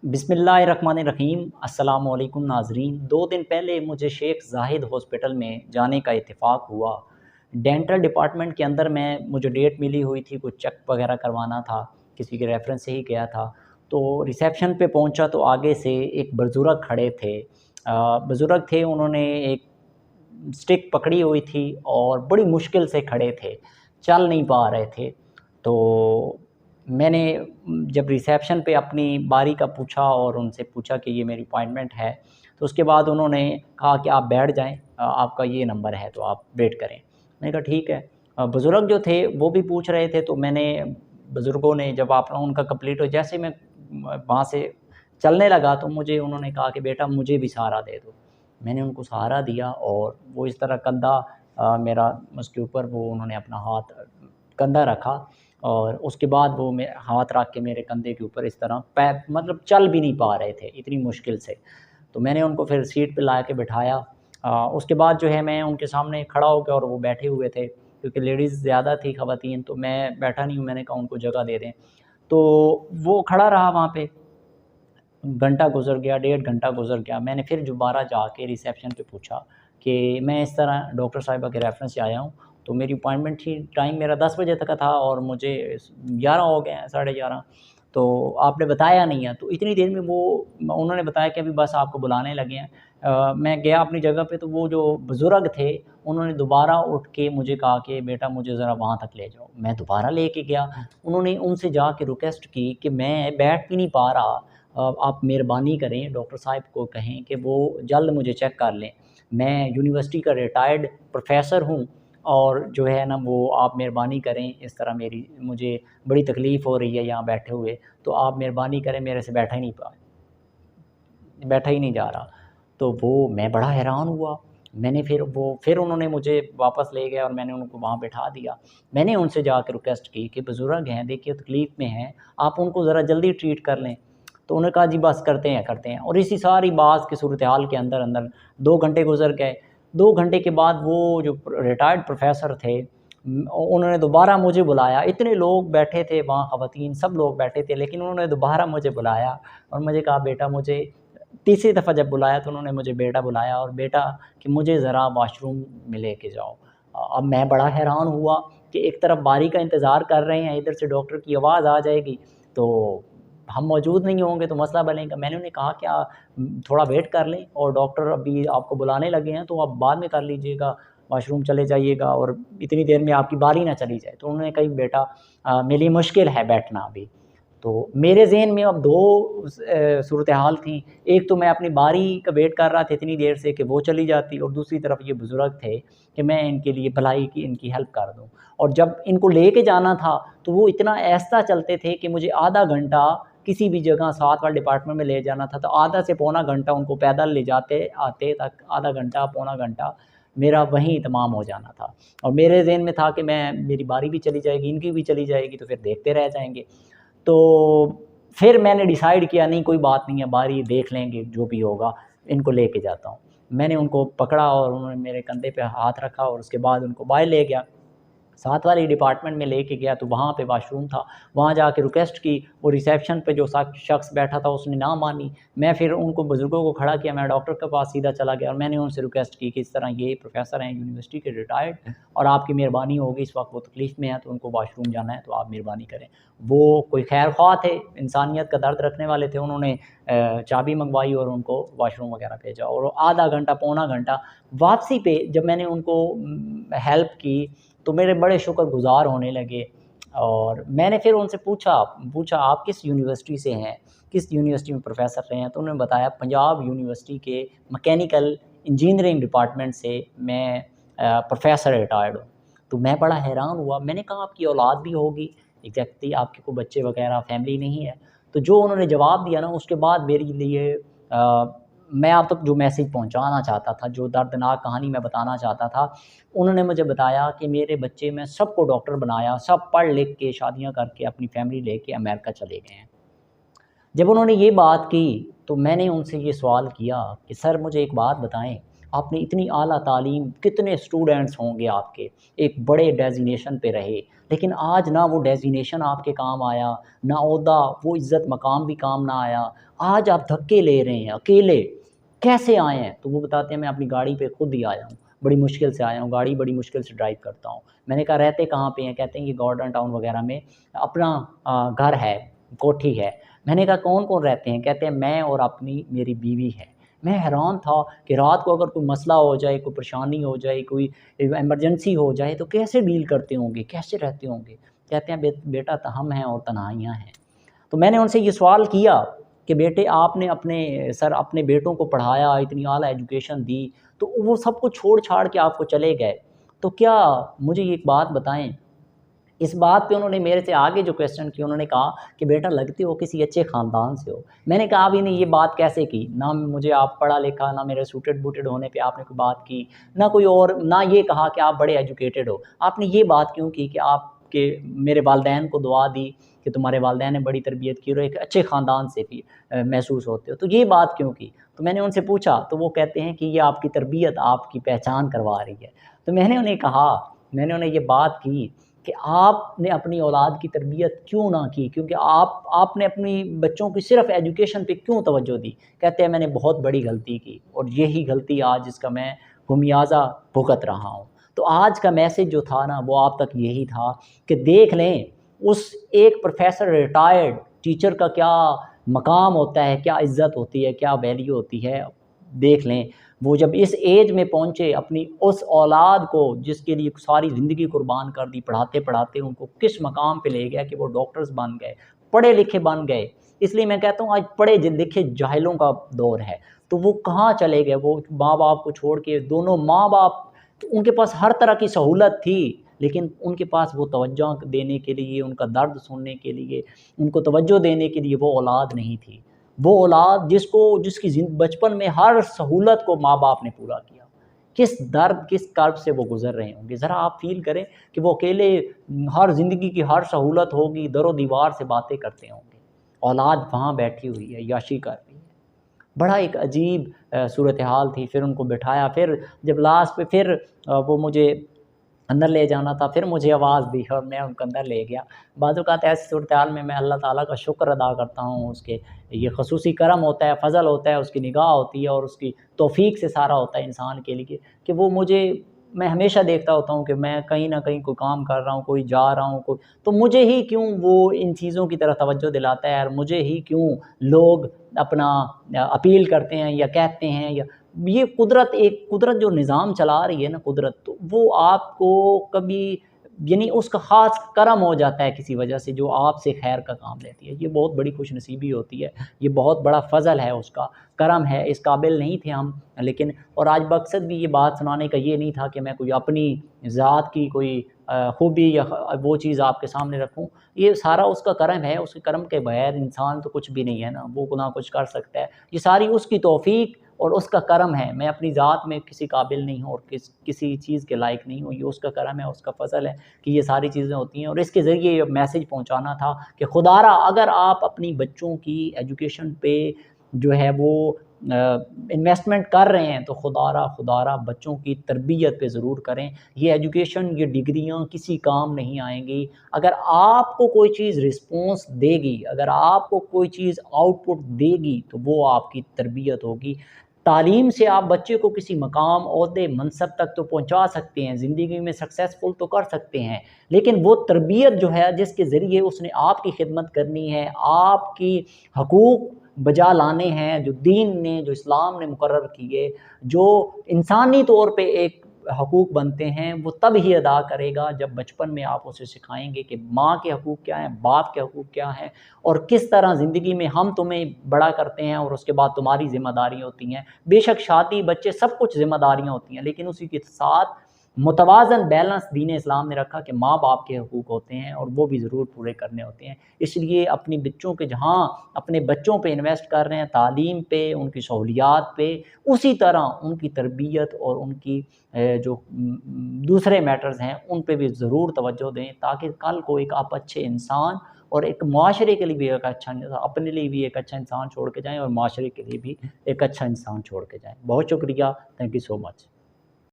बिस्मिल्लाहिर्रहमानिर्रहीम। अस्सलाम वालेकुम नाज़रीन। 2 दिन पहले मुझे शेख ज़ाहिद हॉस्पिटल में जाने का इत्तेफ़ाक हुआ। डेंटल डिपार्टमेंट के अंदर मुझे डेट मिली हुई थी, कुछ चेक वग़ैरह करवाना था, किसी के रेफ़रेंस से ही गया था। तो रिसेप्शन पे पहुंचा तो आगे से एक बुज़ुर्ग खड़े थे। बुज़ुर्ग थे, उन्होंने एक स्टिक पकड़ी हुई थी और बड़ी मुश्किल से खड़े थे, चल नहीं पा रहे थे। तो मैंने जब रिसेप्शन पे अपनी बारी का पूछा और उनसे पूछा कि ये मेरी अपॉइंटमेंट है, तो उसके बाद उन्होंने कहा कि आप बैठ जाएँ, आपका ये नंबर है तो आप वेट करें। मैंने कहा ठीक है। बुज़ुर्ग जो थे वो भी पूछ रहे थे, तो मैंने बुज़ुर्गों ने जब आप उनका कंप्लीट हो, जैसे मैं वहाँ से चलने लगा तो मुझे उन्होंने कहा कि बेटा मुझे भी सहारा दे दो। मैंने उनको सहारा दिया और वो इस तरह कंधा मेरा उसके ऊपर वो उन्होंने अपना हाथ कंधा रखा और उसके बाद वो मैं हाथ रख के मेरे कंधे के ऊपर इस तरह पैर मतलब चल भी नहीं पा रहे थे इतनी मुश्किल से। तो मैंने उनको फिर सीट पे ला के बिठाया। उसके बाद जो है मैं उनके सामने खड़ा हो गया और वो बैठे हुए थे, क्योंकि लेडीज़ ज़्यादा थी ख़वातीन, तो मैं बैठा नहीं हूँ, मैंने कहा उनको जगह दे दें। तो वो खड़ा रहा वहाँ पे। घंटा गुज़र गया, डेढ़ घंटा गुज़र गया। मैंने फिर दोबारा जाके रिसेप्शन पे पूछा कि मैं इस तरह डॉक्टर साहिबा के रेफ़रेंस से आया हूँ, तो मेरी अपॉइंटमेंट थी, टाइम मेरा 10 बजे तक का था और मुझे 11 हो गए हैं, साढ़े 11, तो आपने बताया नहीं है। तो इतनी देर में वो उन्होंने बताया कि अभी बस आपको बुलाने लगे हैं। मैं गया अपनी जगह पे, तो वो जो बुज़ुर्ग थे, उन्होंने दोबारा उठ के मुझे कहा कि बेटा मुझे ज़रा वहाँ तक ले जाओ। मैं दोबारा लेके गया। उन्होंने उनसे जाके रिक्वेस्ट की कि मैं बैठ भी नहीं पा रहा, आप मेहरबानी करें, डॉक्टर साहब को कहें कि वो जल्द मुझे चेक कर लें। मैं यूनिवर्सिटी का रिटायर्ड प्रोफ़ेसर हूँ और जो है ना वो आप मेहरबानी करें, इस तरह मेरी मुझे बड़ी तकलीफ़ हो रही है यहाँ बैठे हुए, तो आप मेहरबानी करें, मेरे से बैठा ही नहीं जा रहा। तो वो मैं बड़ा हैरान हुआ। मैंने फिर उन्होंने मुझे वापस ले गए और मैंने उनको वहाँ बैठा दिया। मैंने उनसे जाके रिक्वेस्ट की कि बुज़ुर्ग हैं, देखिए तकलीफ़ में हैं, आप उनको ज़रा जल्दी ट्रीट कर लें। तो उन्होंने कहा जी बस करते हैं और इसी सारी बात की सूरत-ए-हाल के अंदर-अंदर 2 घंटे गुज़र गए। 2 घंटे के बाद वो जो रिटायर्ड प्रोफ़ेसर थे, उन्होंने दोबारा मुझे बुलाया। इतने लोग बैठे थे वहाँ, ख़वातीन सब लोग बैठे थे, लेकिन उन्होंने दोबारा मुझे बुलाया और मुझे कहा बेटा मुझे तीसरी दफ़ा जब बुलाया तो उन्होंने मुझे बेटा बुलाया और बेटा कि मुझे ज़रा वॉशरूम में लेके जाओ। अब मैं बड़ा हैरान हुआ कि एक तरफ बारी का इंतज़ार कर रहे हैं, इधर से डॉक्टर की आवाज़ आ जाएगी, तो हम मौजूद नहीं होंगे तो मसला बनेगा। मैंने उन्हें कहा कि थोड़ा वेट कर लें और डॉक्टर अभी आपको बुलाने लगे हैं, तो आप बाद में कर लीजिएगा, वॉशरूम चले जाइएगा और इतनी देर में आपकी बारी ना चली जाए। तो उन्होंने कहा बेटा मेरे लिए मुश्किल है बैठना अभी। तो मेरे ज़हन में अब 2 सूरत-ए-हाल थी। एक तो मैं अपनी बारी का वेट कर रहा था इतनी देर से कि वो चली जाती, और दूसरी तरफ ये बुज़ुर्ग थे कि मैं इनके लिए भलाई की इनकी हेल्प कर दूँ। और जब इनको लेके जाना था, तो वो इतना आहिस्ता चलते थे कि मुझे आधा घंटा किसी भी जगह साथ वाले डिपार्टमेंट में ले जाना था, तो आधा से पौना घंटा उनको पैदल ले जाते आते तक, आधा घंटा, पौना घंटा मेरा वहीं तमाम हो जाना था। और मेरे ज़हन में था कि मेरी बारी भी चली जाएगी, इनकी भी चली जाएगी, तो फिर देखते रह जाएँगे। तो फिर मैंने डिसाइड किया नहीं कोई बात नहीं है, बारी देख लेंगे जो भी होगा, इनको लेके जाता हूँ। मैंने उनको पकड़ा और उन्होंने मेरे कंधे पे हाथ रखा और उसके बाद उनको बाहर ले गया। साथ वाले डिपार्टमेंट में लेके गया तो वहाँ पे वॉशरूम था, वहाँ जाके रिक्वेस्ट की, वो रिसेप्शन पे जो शख्स बैठा था उसने ना मानी। मैं फिर उनको बुज़ुर्गों को खड़ा किया, मैं डॉक्टर के पास सीधा चला गया और मैंने उनसे रिक्वेस्ट की कि इस तरह ये प्रोफ़ेसर हैं यूनिवर्सिटी के रिटायर्ड, और आपकी मेहरबानी होगी, इस वक़्त वो तकलीफ़ में हैं तो उनको वॉशरूम जाना है, तो आप मेहरबानी करें। वो कोई खैर-ख़्वाह थे, इंसानियत का दर्द रखने वाले थे, उन्होंने चाबी मँगवाई और उनको वॉशरूम वग़ैरह भेजा और आधा घंटा, पौना घंटा वापसी पे जब मैंने उनको हेल्प की, तो मेरे बड़े शुक्रगुज़ार होने लगे। और मैंने फिर उनसे पूछा पूछा आप किस यूनिवर्सिटी से हैं? किस यूनिवर्सिटी में प्रोफ़ेसर रहे हैं? तो उन्होंने बताया पंजाब यूनिवर्सिटी के मैकेनिकल इंजीनियरिंग डिपार्टमेंट से मैं प्रोफ़ेसर रिटायर्ड हूँ। तो मैं बड़ा हैरान हुआ, मैंने कहा आपकी औलाद भी होगी, एग्ज़ैक्टली आपके कोई बच्चे वग़ैरह फ़ैमिली नहीं है? तो जो उन्होंने जवाब दिया ना, उसके बाद मेरे लिए मैं आप तक जो मैसेज पहुँचाना चाहता था, जो दर्दनाक कहानी मैं बताना चाहता था, उन्होंने मुझे बताया कि मेरे बच्चे मैं सबको डॉक्टर बनाया, सब पढ़ लिख के शादियाँ करके अपनी फ़ैमिली लेके अमेरिका चले गए हैं। जब उन्होंने ये बात की, तो मैंने उनसे ये सवाल किया कि सर मुझे एक बात बताएँ, आपने इतनी आला तालीम, कितने स्टूडेंट्स होंगे आपके, एक बड़े डेज़िग्नेशन पे रहे, लेकिन आज ना वो डेज़िग्नेशन आपके काम आया, ना ओहदा, वो इज़्ज़त मकाम भी काम ना आया। आज आप धक्के ले रहे हैं अकेले, कैसे आए हैं? तो वो बताते हैं मैं अपनी गाड़ी पे खुद ही आया हूँ, बड़ी मुश्किल से आया हूँ, गाड़ी बड़ी मुश्किल से ड्राइव करता हूँ। मैंने कहा रहते कहाँ पे हैं? कहते हैं ये गॉर्डन टाउन वगैरह में अपना घर है, कोठी है। मैंने कहा कौन-कौन रहते हैं? कहते हैं मैं और अपनी मेरी बीवी है। मैं हैरान था कि रात को अगर कोई मसला हो जाए, कोई परेशानी हो जाए, कोई इमरजेंसी हो जाए तो कैसे डील करते होंगे? कैसे रहते होंगे? कहते हैं बेटा हम हैं और तन्हाइयाँ हैं। तो मैंने उनसे ये सवाल किया कि बेटे आपने अपने बेटों को पढ़ाया, इतनी आला एजुकेशन दी, तो वो सब कुछ छोड़-छाड़ के आपको चले गए। तो क्या मुझे एक बात बताएँ, इस बात पे उन्होंने मेरे से आगे जो क्वेश्चन किया, उन्होंने कहा कि बेटा लगते हो किसी अच्छे ख़ानदान से हो। मैंने कहा अभी नहीं, ये बात कैसे की? ना मुझे आप पढ़ा-लिखा, ना मेरे सूटेड-बूटेड होने पे आपने कोई बात की, ना कोई और, ना ये कहा कि आप बड़े एजुकेटेड हो। आपने ये बात क्यों की कि आपके मेरे वालिदैन को दुआ दी कि तुम्हारे वालिदैन ने बड़ी तरबियत की और एक अच्छे ख़ानदान से भी महसूस होते हो। तो ये बात क्यों की? तो मैंने उनसे पूछा, तो वो कहते हैं कि ये आपकी तरबियत आपकी पहचान करवा रही है। तो मैंने उन्हें ये बात की कि आपने अपनी औलाद की तरबियत क्यों ना की? क्योंकि आपने अपनी बच्चों की सिर्फ़ एजुकेशन पे क्यों तवज्जो दी? कहते हैं मैंने बहुत बड़ी गलती की और यही गलती आज जिसका मैं ख़मियाज़ा भुगत रहा हूँ। तो आज का मैसेज जो था ना वो आप तक यही था कि देख लें उस एक प्रोफ़ेसर रिटायर्ड टीचर का क्या मकाम होता है, क्या इज़्ज़त होती है, क्या वैल्यू होती है, देख लें। वो जब इस एज में पहुँचे अपनी उस औलाद को जिसके लिए सारी ज़िंदगी कुर्बान कर दी, पढ़ाते-पढ़ाते उनको किस मकाम पे ले गया कि वो डॉक्टर्स बन गए, पढ़े-लिखे बन गए। इसलिए मैं कहता हूँ आज पढ़े-लिखे जाहिलों का दौर है। तो वो कहाँ चले गए? वो माँ-बाप को छोड़ के, दोनों माँ-बाप उनके पास हर तरह की सहूलत थी, लेकिन उनके पास वो तवज्जो देने के लिए, उनका दर्द सुनने के लिए, उनको तवज्जो देने के लिए वो औलाद नहीं थी। वो औलाद जिसकी बचपन में हर सहूलत को माँ-बाप ने पूरा किया। किस दर्द, किस कर्ब से वो गुज़र रहे होंगे। ज़रा आप फ़ील करें कि वो अकेले हर ज़िंदगी की हर सहूलत होगी, दरो-दीवार से बातें करते होंगे। औलाद वहाँ बैठी हुई है, याशी कर रही है। बड़ा एक अजीब सूरत-ए-हाल थी। फिर उनको बिठाया, फिर जब लास्ट पे फिर वो मुझे अंदर ले जाना था, फिर मुझे आवाज़ दी और मैं उनको अंदर ले गया। बाज़ औक़ात ऐसी सूरत-ए-हाल में मैं अल्लाह ताला का शुक्र अदा करता हूँ, उसके ये ख़ुसूसी करम होता है, फ़ज़ल होता है, उसकी निगाह होती है और उसकी तौफ़ीक से सारा होता है इंसान के लिए कि वो मुझे, मैं हमेशा देखता होता हूँ कि मैं कहीं न कहीं कोई काम कर रहा हूँ, कोई जा रहा हूँ, कोई तो मुझे ही क्यों वो इन चीज़ों की तरफ तवज्जो दिलाता है और मुझे ही क्यों लोग अपना अपील करते हैं या कहते हैं, या ये कुदरत जो निज़ाम चला रही है ना कुदरत, तो वो आपको कभी यानी उसका ख़ास करम हो जाता है किसी वजह से जो आपसे खैर का काम लेती है। ये बहुत बड़ी खुशनसीबी होती है, ये बहुत बड़ा फ़ज़ल है उसका, करम है, इस काबिल नहीं थे हम, लेकिन और आज मकसद भी ये बात सुनाने का ये नहीं था कि मैं कोई अपनी ज़ात की कोई खूबी या वो चीज़ आपके सामने रखूँ। ये सारा उसका करम है, उसके करम के बगैर इंसान तो कुछ भी नहीं है ना, वो ना कुछ कर सकता है। ये सारी उसकी तौफ़ीक और उसका करम है। मैं अपनी ज़ात में किसी काबिल नहीं हूँ और किसी चीज़ के लायक नहीं हूँ। ये उसका करम है, उसका फ़ज़ल है कि ये सारी चीज़ें होती हैं और इसके ज़रिए ये मैसेज पहुँचाना था कि खुदारा अगर आप अपनी बच्चों की एजुकेशन पे जो है वो इन्वेस्टमेंट कर रहे हैं तो खुदारा बच्चों की तरबियत पे ज़रूर करें। ये एजुकेशन, ये डिग्रियाँ किसी काम नहीं आएँगी। अगर आपको कोई चीज़ रिस्पॉन्स देगी, अगर आपको कोई चीज़ आउटपुट देगी, तो वो आपकी तरबियत होगी। तालीम से आप बच्चे को किसी मकाम, ओहदे, मनसब तक तो पहुँचा सकते हैं, ज़िंदगी में सक्सेसफुल तो कर सकते हैं, लेकिन वो तरबियत जो है जिसके ज़रिए उसने आपकी खिदमत करनी है, आपकी हकूक़ बजा लाने हैं, जो दीन ने, जो इस्लाम ने मुकर्रर किए, जो इंसानी तौर पे एक हकूक़ बनते हैं, वो तब ही अदा करेगा जब बचपन में आप उसे सिखाएँगे कि माँ के हकूक़ क्या हैं, बाप के हकूक़ क्या हैं और किस तरह ज़िंदगी में हम तुम्हें बड़ा करते हैं और उसके बाद तुम्हारी ज़िम्मेदारियाँ होती हैं। बेशक शादी, बच्चे, सब कुछ ज़िम्मेदारियाँ होती हैं, लेकिन उसी के साथ मुतवाज़न बैलेंस दीन इस्लाम ने रखा कि माँ-बाप के हकूक़ होते हैं और वो भी ज़रूर पूरे करने होते हैं। इसलिए अपनी बच्चों के जहाँ अपने बच्चों पे इन्वेस्ट कर रहे हैं, तालीम पे, उनकी सहूलियात पे, उसी तरह उनकी तरबियत और उनकी जो दूसरे मैटर्स हैं, उन पे भी ज़रूर तवज्जो दें ताकि कल को एक आप अच्छे इंसान और एक माशरे के लिए भी एक अच्छा अपने लिए भी एक अच्छा इंसान छोड़ के जाएँ और माशरे के लिए भी एक अच्छा इंसान छोड़ के जाएँ। बहुत शुक्रिया, थैंक यू सो मच।